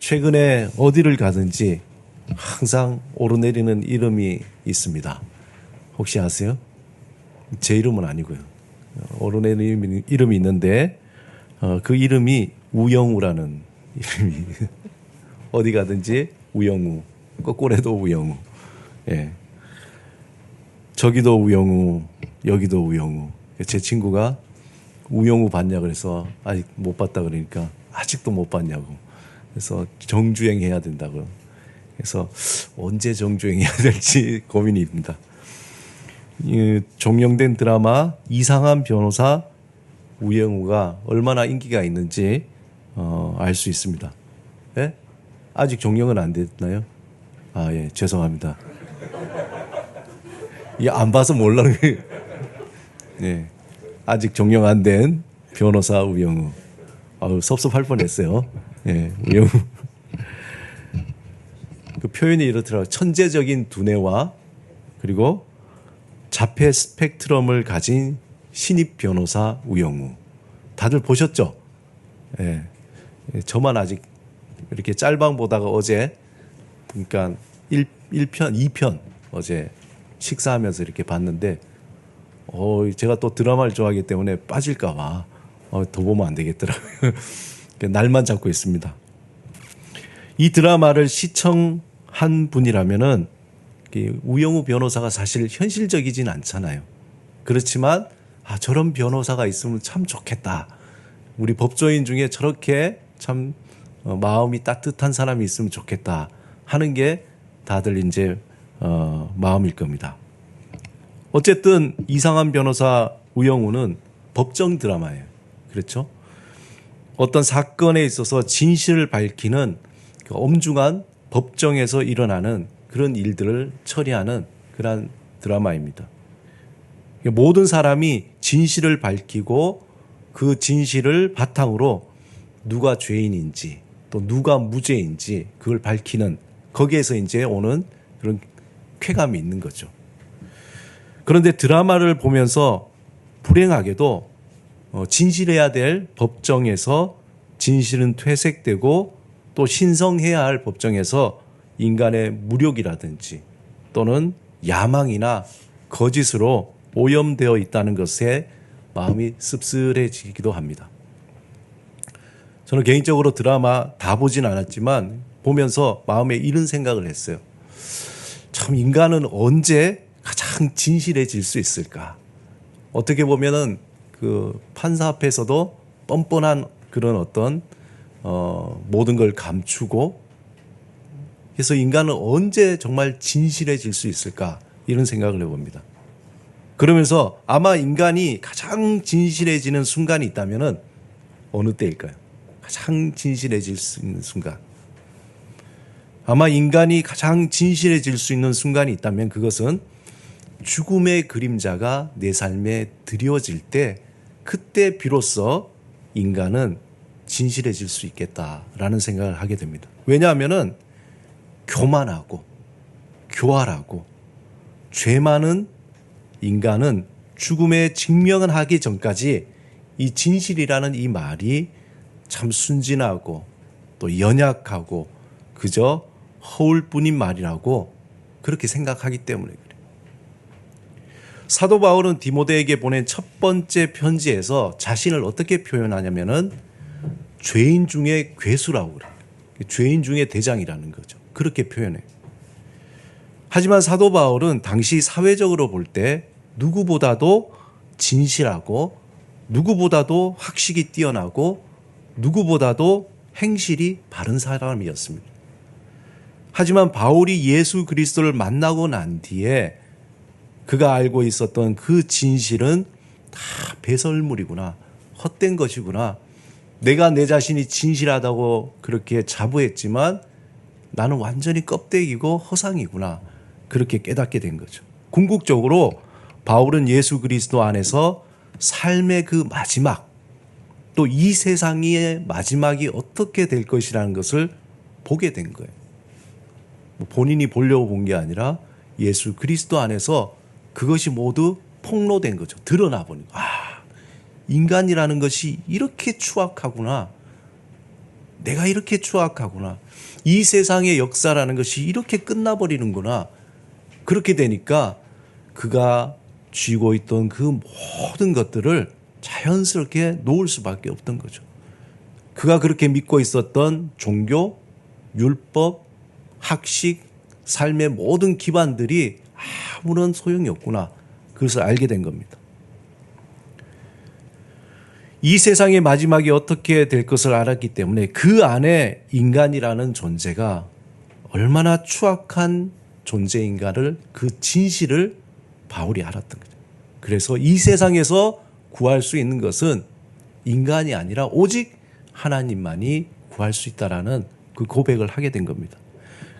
최근에 어디를 가든지 항상 오르내리는 이름이 있습니다. 혹시 아세요? 제 이름은 아니고요. 오르내리는 이름이 있는데 그 이름이 우영우라는 이름이 어디 가든지 우영우, 거꾸로도 우영우. 예. 저기도 우영우, 여기도 우영우. 제 친구가 우영우 봤냐 그래서 아직 못 봤다 그러니까 아직도 못 봤냐고. 그래서 정주행 해야 된다고. 그래서 언제 정주행 해야 될지 고민입니다. 종영된 드라마 이상한 변호사 우영우가 얼마나 인기가 있는지 알 수 있습니다. 예? 아직 종영은 안 됐나요? 아, 예, 죄송합니다. 안 봐서 몰라는 게. 예. 아직 종영 안 된 변호사 우영우. 섭섭할 뻔했어요. 예, 우영우. 그 표현이 이렇더라고요. 천재적인 두뇌와 그리고 자폐 스펙트럼을 가진 신입 변호사 우영우. 다들 보셨죠? 예. 저만 아직 이렇게 짤방 보다가 어제, 그러니까 1편, 2편 어제 식사하면서 이렇게 봤는데, 제가 또 드라마를 좋아하기 때문에 빠질까봐 더 보면 안 되겠더라고요. 날만 잡고 있습니다. 이 드라마를 시청한 분이라면은 우영우 변호사가 사실 현실적이진 않잖아요. 그렇지만 저런 변호사가 있으면 참 좋겠다. 우리 법조인 중에 저렇게 참 마음이 따뜻한 사람이 있으면 좋겠다 하는 게 다들 이제 마음일 겁니다. 어쨌든 이상한 변호사 우영우는 법정 드라마예요. 그렇죠? 어떤 사건에 있어서 진실을 밝히는 엄중한 법정에서 일어나는 그런 일들을 처리하는 그런 드라마입니다. 모든 사람이 진실을 밝히고 그 진실을 바탕으로 누가 죄인인지 또 누가 무죄인지 그걸 밝히는, 거기에서 이제 오는 그런 쾌감이 있는 거죠. 그런데 드라마를 보면서 불행하게도 진실해야 될 법정에서 진실은 퇴색되고 또 신성해야 할 법정에서 인간의 무력이라든지 또는 야망이나 거짓으로 오염되어 있다는 것에 마음이 씁쓸해지기도 합니다. 저는 개인적으로 드라마 다 보진 않았지만 보면서 마음에 이런 생각을 했어요. 참 인간은 언제 가장 진실해질 수 있을까? 어떻게 보면은 그 판사 앞에서도 뻔뻔한 그런 어떤 모든 걸 감추고, 그래서 인간은 언제 정말 진실해질 수 있을까? 이런 생각을 해봅니다. 그러면서 아마 인간이 가장 진실해지는 순간이 있다면은 어느 때일까요? 가장 진실해질 수 있는 순간. 아마 인간이 가장 진실해질 수 있는 순간이 있다면 그것은 죽음의 그림자가 내 삶에 드리워질 때, 그때 비로소 인간은 진실해질 수 있겠다라는 생각을 하게 됩니다. 왜냐하면은 교만하고 교활하고 죄 많은 인간은 죽음에 직면을 하기 전까지 이 진실이라는 이 말이 참 순진하고 또 연약하고 그저 허울뿐인 말이라고 그렇게 생각하기 때문에 그래요. 사도 바울은 디모데에게 보낸 첫 번째 편지에서 자신을 어떻게 표현하냐면은 죄인 중에 괴수라고 그래요. 죄인 중에 대장이라는 거죠. 그렇게 표현해요. 하지만 사도 바울은 당시 사회적으로 볼 때 누구보다도 진실하고 누구보다도 학식이 뛰어나고 누구보다도 행실이 바른 사람이었습니다. 하지만 바울이 예수 그리스도를 만나고 난 뒤에 그가 알고 있었던 그 진실은 다 배설물이구나, 헛된 것이구나, 내가 내 자신이 진실하다고 그렇게 자부했지만 나는 완전히 껍데기고 허상이구나, 그렇게 깨닫게 된 거죠. 궁극적으로 바울은 예수 그리스도 안에서 삶의 그 마지막, 또 이 세상의 마지막이 어떻게 될 것이라는 것을 보게 된 거예요. 본인이 보려고 본 게 아니라 예수 그리스도 안에서 그것이 모두 폭로된 거죠. 드러나 보니까 인간이라는 것이 이렇게 추악하구나. 내가 이렇게 추악하구나. 이 세상의 역사라는 것이 이렇게 끝나버리는구나. 그렇게 되니까 그가 쥐고 있던 그 모든 것들을 자연스럽게 놓을 수밖에 없던 거죠. 그가 그렇게 믿고 있었던 종교, 율법, 학식, 삶의 모든 기반들이 아무런 소용이 없구나. 그것을 알게 된 겁니다. 이 세상의 마지막이 어떻게 될 것을 알았기 때문에 그 안에 인간이라는 존재가 얼마나 추악한 존재인가를 그 진실을 바울이 알았던 거죠. 그래서 이 세상에서 구할 수 있는 것은 인간이 아니라 오직 하나님만이 구할 수 있다라는 그 고백을 하게 된 겁니다.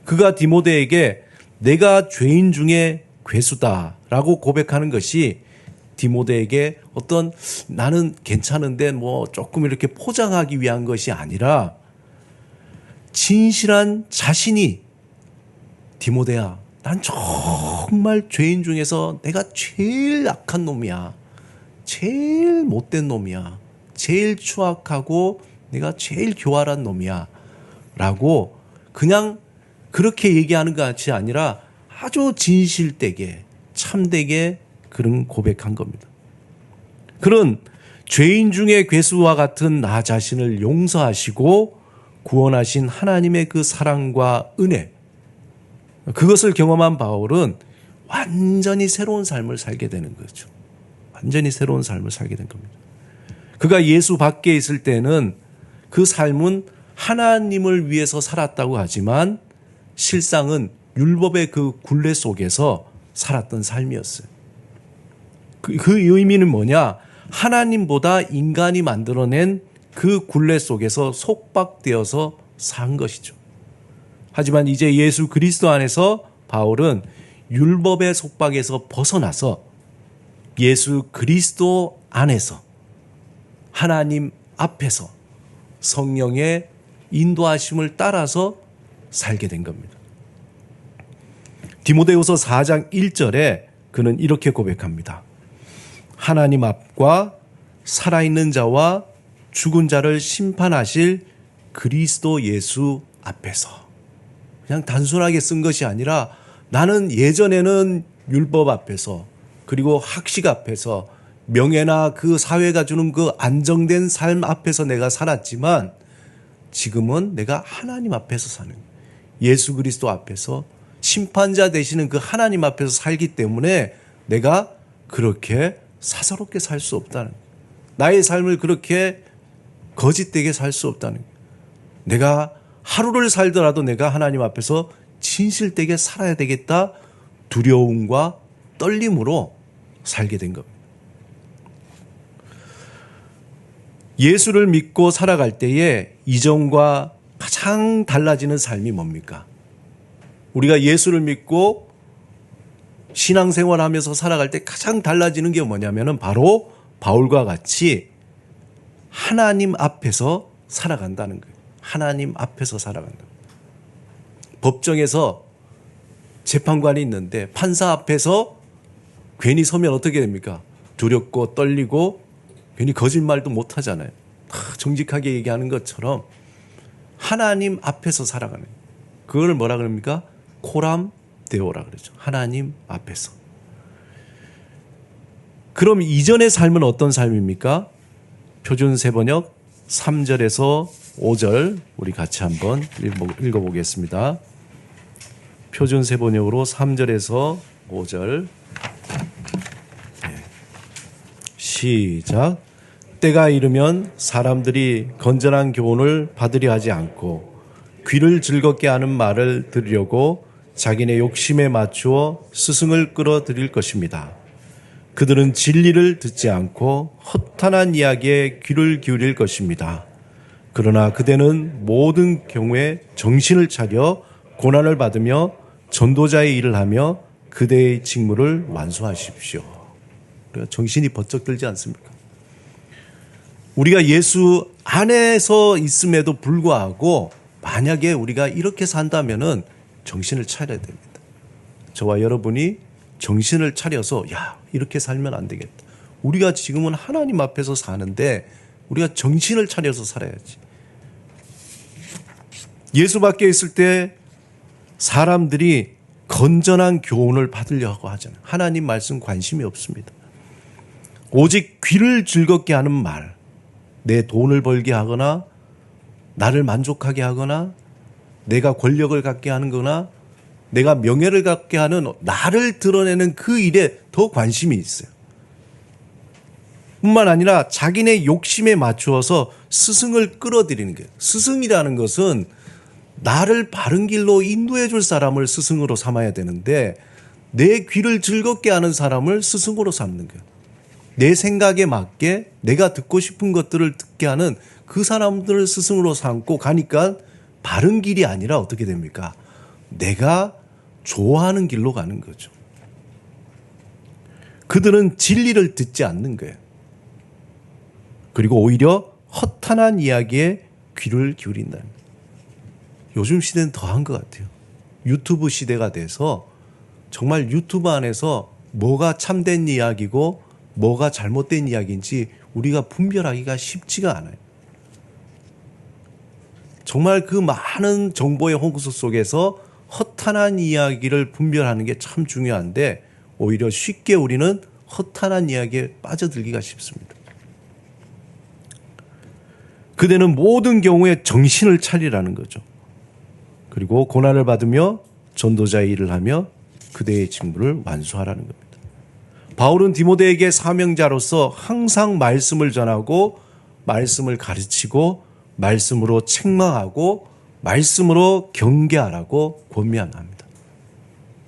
그가 디모데에게 내가 죄인 중에 괴수다라고 고백하는 것이 디모데에게 어떤 나는 괜찮은데 뭐 조금 이렇게 포장하기 위한 것이 아니라 진실한 자신이 디모데야, 난 정말 죄인 중에서 내가 제일 악한 놈이야. 제일 못된 놈이야. 제일 추악하고 내가 제일 교활한 놈이야. 라고 그냥 그렇게 얘기하는 것이 아니라 아주 진실되게 참되게 그런 고백한 겁니다. 그런 죄인 중에 괴수와 같은 나 자신을 용서하시고 구원하신 하나님의 그 사랑과 은혜, 그것을 경험한 바울은 완전히 새로운 삶을 살게 되는 거죠. 완전히 새로운 삶을 살게 된 겁니다. 그가 예수 밖에 있을 때는 그 삶은 하나님을 위해서 살았다고 하지만 실상은 율법의 그 굴레 속에서 살았던 삶이었어요. 그 의미는 뭐냐? 하나님보다 인간이 만들어낸 그 굴레 속에서 속박되어서 산 것이죠. 하지만 이제 예수 그리스도 안에서 바울은 율법의 속박에서 벗어나서 예수 그리스도 안에서 하나님 앞에서 성령의 인도하심을 따라서 살게 된 겁니다. 디모데후서 4장 1절에 그는 이렇게 고백합니다. 하나님 앞과 살아있는 자와 죽은 자를 심판하실 그리스도 예수 앞에서. 그냥 단순하게 쓴 것이 아니라 나는 예전에는 율법 앞에서 그리고 학식 앞에서 명예나 그 사회가 주는 그 안정된 삶 앞에서 내가 살았지만 지금은 내가 하나님 앞에서 사는 예수 그리스도 앞에서 심판자 되시는 그 하나님 앞에서 살기 때문에 내가 그렇게 사사롭게 살 수 없다는 거예요. 나의 삶을 그렇게 거짓되게 살 수 없다는 거예요. 내가 하루를 살더라도 내가 하나님 앞에서 진실되게 살아야 되겠다 두려움과 떨림으로 살게 된 겁니다. 예수를 믿고 살아갈 때에 이전과 가장 달라지는 삶이 뭡니까? 우리가 예수를 믿고 신앙생활하면서 살아갈 때 가장 달라지는 게 뭐냐면은 바로 바울과 같이 하나님 앞에서 살아간다는 거예요. 하나님 앞에서 살아간다. 법정에서 재판관이 있는데 판사 앞에서 괜히 서면 어떻게 됩니까? 두렵고 떨리고 괜히 거짓말도 못 하잖아요. 정직하게 얘기하는 것처럼 하나님 앞에서 살아가는 거예요. 그걸 뭐라 그럽니까? 코람 데오라 그러죠. 하나님 앞에서. 그럼 이전의 삶은 어떤 삶입니까? 표준 세번역 3절에서 5절 우리 같이 한번 읽어보겠습니다. 표준 세번역으로 3절에서 5절 시작. 때가 이르면 사람들이 건전한 교훈을 받으려 하지 않고 귀를 즐겁게 하는 말을 들으려고 자기네 욕심에 맞추어 스승을 끌어들일 것입니다. 그들은 진리를 듣지 않고 허탄한 이야기에 귀를 기울일 것입니다. 그러나 그대는 모든 경우에 정신을 차려 고난을 받으며 전도자의 일을 하며 그대의 직무를 완수하십시오. 정신이 번쩍 들지 않습니까? 우리가 예수 안에서 있음에도 불구하고 만약에 우리가 이렇게 산다면은 정신을 차려야 됩니다. 저와 여러분이 정신을 차려서 이렇게 살면 안 되겠다. 우리가 지금은 하나님 앞에서 사는데 우리가 정신을 차려서 살아야지. 예수 밖에 있을 때 사람들이 건전한 교훈을 받으려고 하잖아요. 하나님 말씀 관심이 없습니다. 오직 귀를 즐겁게 하는 말, 내 돈을 벌게 하거나 나를 만족하게 하거나 내가 권력을 갖게 하는 거나 내가 명예를 갖게 하는 나를 드러내는 그 일에 더 관심이 있어요. 뿐만 아니라 자기네 욕심에 맞추어서 스승을 끌어들이는 거예요. 스승이라는 것은 나를 바른 길로 인도해 줄 사람을 스승으로 삼아야 되는데 내 귀를 즐겁게 하는 사람을 스승으로 삼는 거예요. 내 생각에 맞게 내가 듣고 싶은 것들을 듣게 하는 그 사람들을 스승으로 삼고 가니까 바른 길이 아니라 어떻게 됩니까? 내가 좋아하는 길로 가는 거죠. 그들은 진리를 듣지 않는 거예요. 그리고 오히려 허탄한 이야기에 귀를 기울인다는 거예요. 요즘 시대는 더한 것 같아요. 유튜브 시대가 돼서 정말 유튜브 안에서 뭐가 참된 이야기고 뭐가 잘못된 이야기인지 우리가 분별하기가 쉽지가 않아요. 정말 그 많은 정보의 홍수 속에서 허탄한 이야기를 분별하는 게 참 중요한데 오히려 쉽게 우리는 허탄한 이야기에 빠져들기가 쉽습니다. 그대는 모든 경우에 정신을 차리라는 거죠. 그리고 고난을 받으며 전도자의 일을 하며 그대의 직무를 완수하라는 겁니다. 바울은 디모데에게 사명자로서 항상 말씀을 전하고 말씀을 가르치고 말씀으로 책망하고 말씀으로 경계하라고 권면합니다.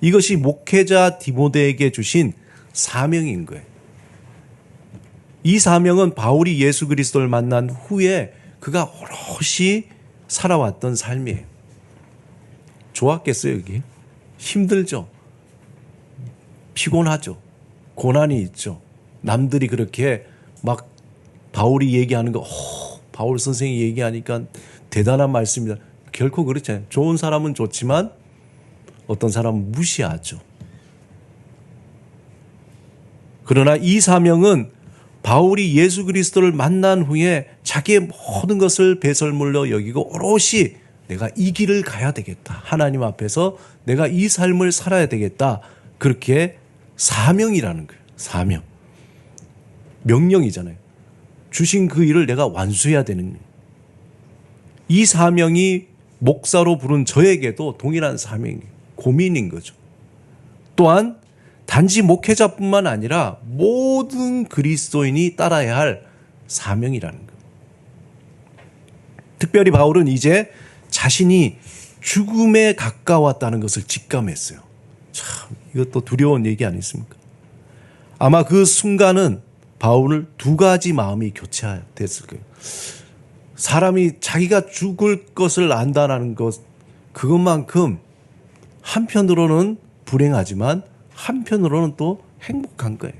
이것이 목회자 디모데에게 주신 사명인 거예요. 이 사명은 바울이 예수 그리스도를 만난 후에 그가 오롯이 살아왔던 삶이에요. 좋았겠어요, 여기? 힘들죠. 피곤하죠. 고난이 있죠. 남들이 그렇게 막 바울이 얘기하는 거, 바울 선생이 얘기하니까 대단한 말씀이다. 결코 그렇지 않아요. 좋은 사람은 좋지만 어떤 사람은 무시하죠. 그러나 이 사명은 바울이 예수 그리스도를 만난 후에 자기의 모든 것을 배설물로 여기고 오롯이 내가 이 길을 가야 되겠다. 하나님 앞에서 내가 이 삶을 살아야 되겠다. 그렇게 사명이라는 거예요. 사명. 명령이잖아요. 주신 그 일을 내가 완수해야 되는 거예요. 이 사명이 목사로 부른 저에게도 동일한 사명이에요. 고민인 거죠. 또한 단지 목회자뿐만 아니라 모든 그리스도인이 따라야 할 사명이라는 거예요. 특별히 바울은 이제 자신이 죽음에 가까웠다는 것을 직감했어요. 참, 이것도 두려운 얘기 아니십니까? 아마 그 순간은 바울은 두 가지 마음이 교체됐을 거예요. 사람이 자기가 죽을 것을 안다는 것, 그것만큼 한편으로는 불행하지만 한편으로는 또 행복한 거예요.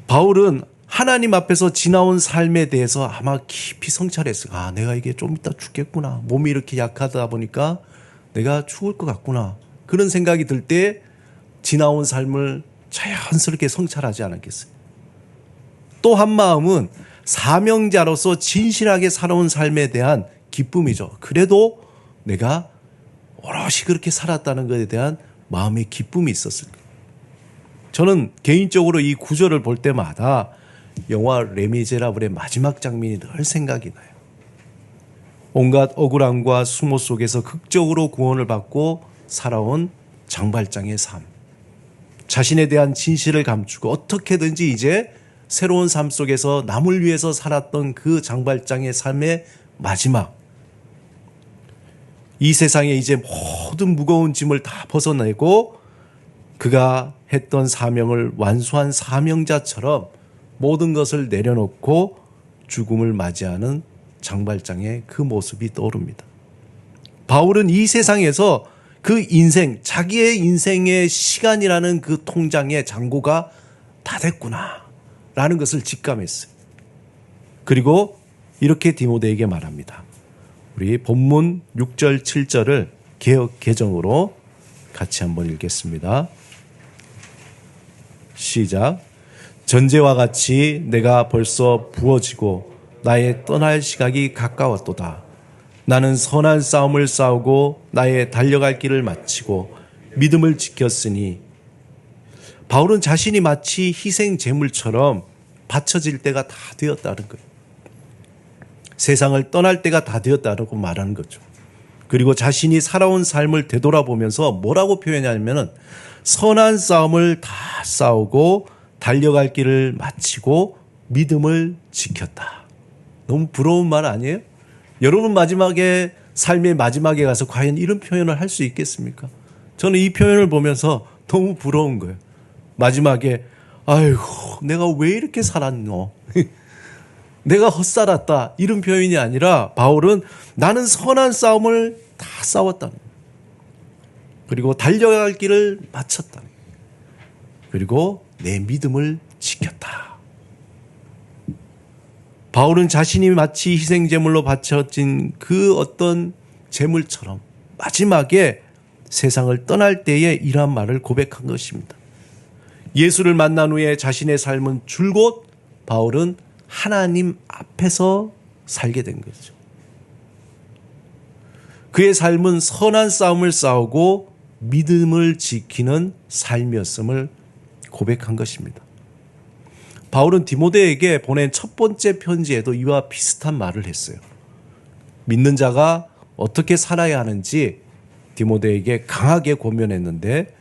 바울은 하나님 앞에서 지나온 삶에 대해서 아마 깊이 성찰했어요. 아, 내가 이게 좀 이따 죽겠구나. 몸이 이렇게 약하다 보니까 내가 죽을 것 같구나. 그런 생각이 들 때 지나온 삶을 자연스럽게 성찰하지 않았겠어요. 또 한 마음은 사명자로서 진실하게 살아온 삶에 대한 기쁨이죠. 그래도 내가 오롯이 그렇게 살았다는 것에 대한 마음의 기쁨이 있었을 거예요. 저는 개인적으로 이 구절을 볼 때마다 영화 레미제라블의 마지막 장면이 늘 생각이 나요. 온갖 억울함과 수모 속에서 극적으로 구원을 받고 살아온 장발장의 삶. 자신에 대한 진실을 감추고 어떻게든지 이제 새로운 삶 속에서 남을 위해서 살았던 그 장발장의 삶의 마지막. 이 세상에 이제 모든 무거운 짐을 다 벗어내고 그가 했던 사명을 완수한 사명자처럼 모든 것을 내려놓고 죽음을 맞이하는 장발장의 그 모습이 떠오릅니다. 바울은 이 세상에서 그 인생, 자기의 인생의 시간이라는 그 통장의 잔고가 다 됐구나 라는 것을 직감했어요. 그리고 이렇게 디모데에게 말합니다. 우리 본문 6절 7절을 개역 개정으로 같이 한번 읽겠습니다. 시작. 전제와 같이 내가 벌써 부어지고 나의 떠날 시각이 가까웠도다. 나는 선한 싸움을 싸우고 나의 달려갈 길을 마치고 믿음을 지켰으니. 바울은 자신이 마치 희생 제물처럼 바쳐질 때가 다 되었다는 거예요. 세상을 떠날 때가 다 되었다고 말하는 거죠. 그리고 자신이 살아온 삶을 되돌아보면서 뭐라고 표현하냐면 선한 싸움을 다 싸우고 달려갈 길을 마치고 믿음을 지켰다. 너무 부러운 말 아니에요? 여러분 마지막에 삶의 마지막에 가서 과연 이런 표현을 할 수 있겠습니까? 저는 이 표현을 보면서 너무 부러운 거예요. 마지막에 아이고 내가 왜 이렇게 살았노? 내가 헛살았다. 이런 표현이 아니라 바울은 나는 선한 싸움을 다 싸웠다. 그리고 달려갈 길을 마쳤다. 그리고 내 믿음을 지켰다. 바울은 자신이 마치 희생제물로 바쳐진 그 어떤 제물처럼 마지막에 세상을 떠날 때에 이러한 말을 고백한 것입니다. 예수를 만난 후에 자신의 삶은 줄곧 바울은 하나님 앞에서 살게 된 거죠. 그의 삶은 선한 싸움을 싸우고 믿음을 지키는 삶이었음을 고백한 것입니다. 바울은 디모데에게 보낸 첫 번째 편지에도 이와 비슷한 말을 했어요. 믿는 자가 어떻게 살아야 하는지 디모데에게 강하게 권면했는데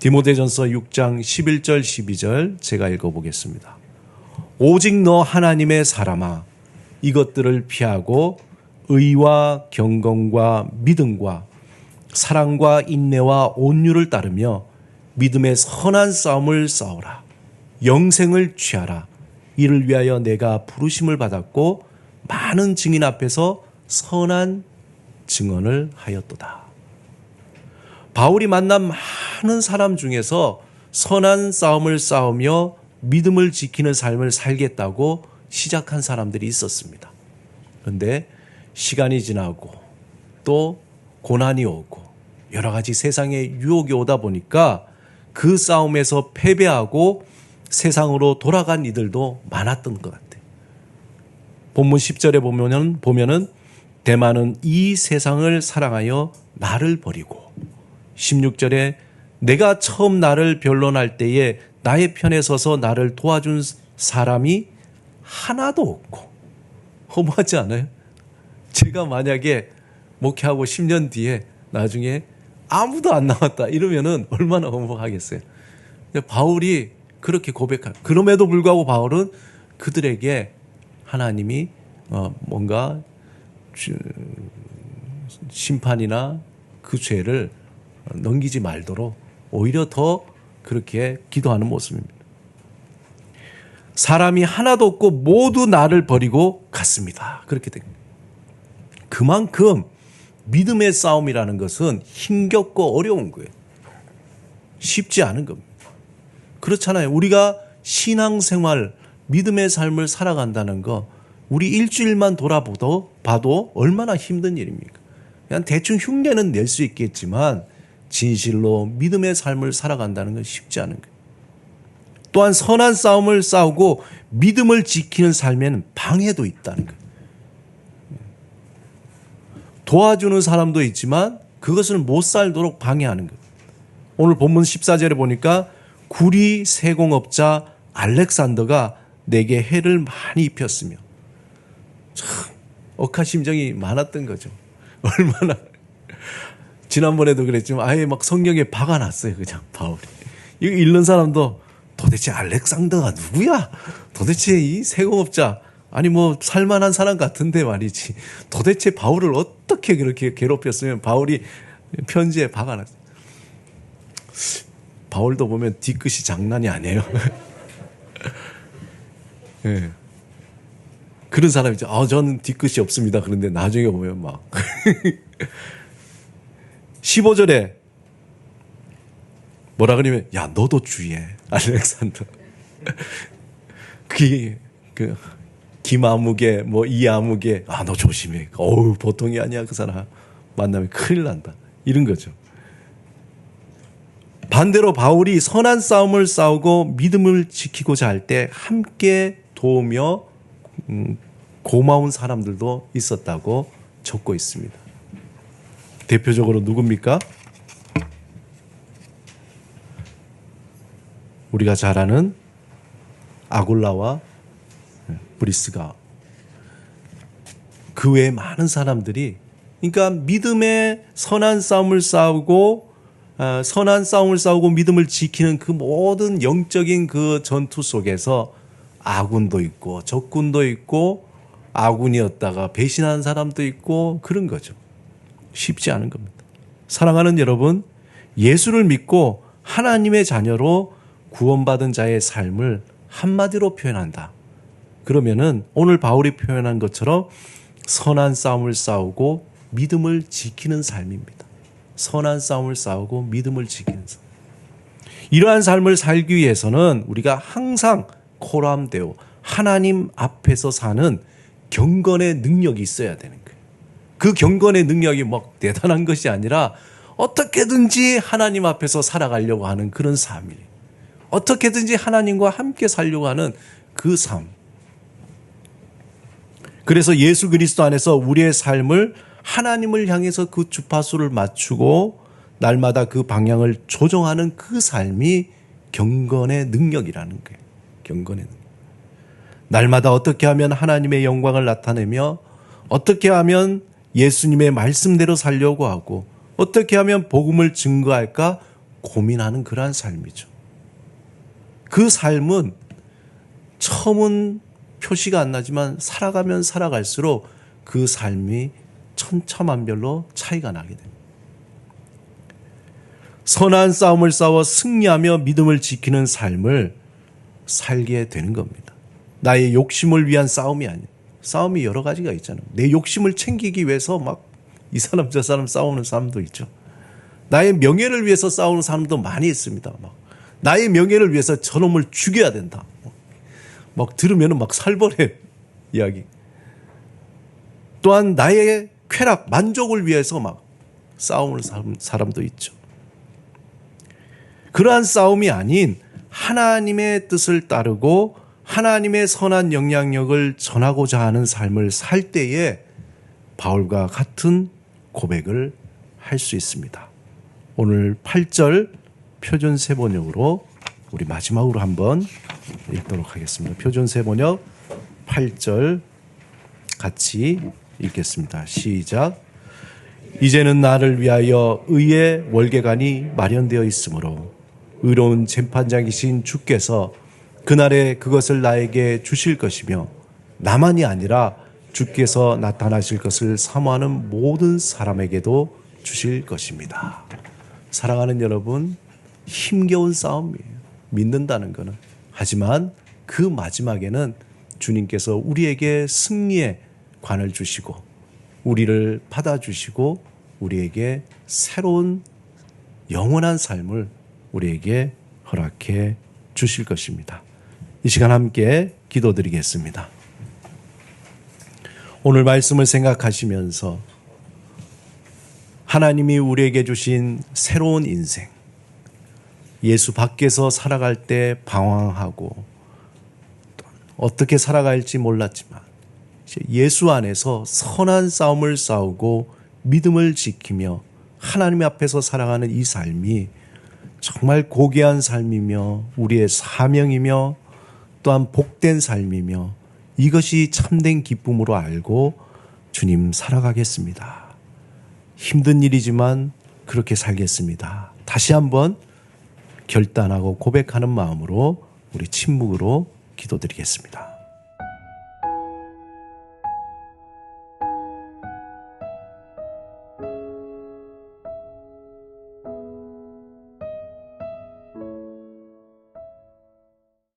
디모데전서 6장 11절 12절 제가 읽어보겠습니다. 오직 너 하나님의 사람아 이것들을 피하고 의와 경건과 믿음과 사랑과 인내와 온유를 따르며 믿음의 선한 싸움을 싸우라. 영생을 취하라. 이를 위하여 내가 부르심을 받았고 많은 증인 앞에서 선한 증언을 하였도다. 바울이 만난 많은 사람 중에서 선한 싸움을 싸우며 믿음을 지키는 삶을 살겠다고 시작한 사람들이 있었습니다. 그런데 시간이 지나고 또 고난이 오고 여러 가지 세상의 유혹이 오다 보니까 그 싸움에서 패배하고 세상으로 돌아간 이들도 많았던 것 같아요. 본문 10절에 보면은 대만은 이 세상을 사랑하여 나를 버리고 16절에 내가 처음 나를 변론할 때에 나의 편에 서서 나를 도와준 사람이 하나도 없고 허무하지 않아요? 제가 만약에 목회하고 10년 뒤에 나중에 아무도 안 남았다 이러면은 얼마나 허무하겠어요. 바울이 그렇게 고백할. 그럼에도 불구하고 바울은 그들에게 하나님이 뭔가 심판이나 그 죄를 넘기지 말도록 오히려 더 그렇게 기도하는 모습입니다. 사람이 하나도 없고 모두 나를 버리고 갔습니다. 그렇게 됩니다. 그만큼 믿음의 싸움이라는 것은 힘겹고 어려운 거예요. 쉽지 않은 겁니다. 그렇잖아요. 우리가 신앙생활, 믿음의 삶을 살아간다는 거 우리 일주일만 봐도 얼마나 힘든 일입니까? 그냥 대충 흉내는 낼 수 있겠지만 진실로 믿음의 삶을 살아간다는 건 쉽지 않은 거예요. 또한 선한 싸움을 싸우고 믿음을 지키는 삶에는 방해도 있다는 거예요. 도와주는 사람도 있지만 그것을 못 살도록 방해하는 거예요. 오늘 본문 14절에 보니까 구리 세공업자 알렉산더가 내게 해를 많이 입혔으며 참 억하심정이 많았던 거죠. 얼마나 지난번에도 그랬지만 아예 막 성경에 박아놨어요. 그냥 바울이. 이거 읽는 사람도 도대체 알렉산더가 누구야? 도대체 이 세공업자 아니 뭐 살만한 사람 같은데 말이지. 도대체 바울을 어떻게 그렇게 괴롭혔으면 바울이 편지에 박아놨어요. 바울도 보면 뒤끝이 장난이 아니에요. 네. 그런 사람이 있죠. 저는 뒤끝이 없습니다. 그런데 나중에 보면 막 15절에 뭐라 그러면 야 너도 주의해 알렉산더. 그 김아무개 뭐 이아무개 너 조심해. 어우 보통이 아니야 그 사람 만나면 큰일 난다. 이런 거죠. 반대로 바울이 선한 싸움을 싸우고 믿음을 지키고자 할 때 함께 도우며 고마운 사람들도 있었다고 적고 있습니다. 대표적으로 누굽니까? 우리가 잘 아는 아굴라와 브리스가, 그 외에 많은 사람들이, 그러니까 믿음의 선한 싸움을 싸우고 믿음을 지키는 그 모든 영적인 그 전투 속에서 아군도 있고 적군도 있고 아군이었다가 배신한 사람도 있고 그런 거죠. 쉽지 않은 겁니다. 사랑하는 여러분, 예수를 믿고 하나님의 자녀로 구원받은 자의 삶을 한마디로 표현한다. 그러면은 오늘 바울이 표현한 것처럼 선한 싸움을 싸우고 믿음을 지키는 삶입니다. 선한 싸움을 싸우고 믿음을 지키는 삶. 이러한 삶을 살기 위해서는 우리가 항상 코람데오, 하나님 앞에서 사는 경건의 능력이 있어야 되는 거예요. 그 경건의 능력이 막 대단한 것이 아니라 어떻게든지 하나님 앞에서 살아가려고 하는 그런 삶이에요. 어떻게든지 하나님과 함께 살려고 하는 그 삶. 그래서 예수 그리스도 안에서 우리의 삶을 하나님을 향해서 그 주파수를 맞추고 날마다 그 방향을 조정하는 그 삶이 경건의 능력이라는 거예요. 경건의 능력. 날마다 어떻게 하면 하나님의 영광을 나타내며 어떻게 하면 예수님의 말씀대로 살려고 하고 어떻게 하면 복음을 증거할까 고민하는 그러한 삶이죠. 그 삶은 처음은 표시가 안 나지만 살아가면 살아갈수록 그 삶이 천차만별로 차이가 나게 됩니다. 선한 싸움을 싸워 승리하며 믿음을 지키는 삶을 살게 되는 겁니다. 나의 욕심을 위한 싸움이 아니에요. 싸움이 여러 가지가 있잖아요. 내 욕심을 챙기기 위해서 막 이 사람 저 사람 싸우는 사람도 있죠. 나의 명예를 위해서 싸우는 사람도 많이 있습니다. 막 나의 명예를 위해서 저놈을 죽여야 된다. 막 들으면 막 살벌해 이야기. 또한 나의 쾌락, 만족을 위해서 막 싸우는 사람도 있죠. 그러한 싸움이 아닌 하나님의 뜻을 따르고 하나님의 선한 영향력을 전하고자 하는 삶을 살 때에 바울과 같은 고백을 할 수 있습니다. 오늘 8절 표준 세번역으로 우리 마지막으로 한번 읽도록 하겠습니다. 표준 세번역 8절 같이 읽겠습니다. 시작. 이제는 나를 위하여 의의 월계관이 마련되어 있으므로 의로운 재판장이신 주께서 그날에 그것을 나에게 주실 것이며 나만이 아니라 주께서 나타나실 것을 사모하는 모든 사람에게도 주실 것입니다. 사랑하는 여러분, 힘겨운 싸움이에요. 믿는다는 것은. 하지만 그 마지막에는 주님께서 우리에게 승리의 관을 주시고 우리를 받아주시고 우리에게 새로운 영원한 삶을 우리에게 허락해 주실 것입니다. 이 시간 함께 기도드리겠습니다. 오늘 말씀을 생각하시면서 하나님이 우리에게 주신 새로운 인생, 예수 밖에서 살아갈 때 방황하고 어떻게 살아갈지 몰랐지만 예수 안에서 선한 싸움을 싸우고 믿음을 지키며 하나님 앞에서 살아가는 이 삶이 정말 고귀한 삶이며 우리의 사명이며 또한 복된 삶이며 이것이 참된 기쁨으로 알고 주님 살아가겠습니다. 힘든 일이지만 그렇게 살겠습니다. 다시 한번 결단하고 고백하는 마음으로 우리 침묵으로 기도드리겠습니다.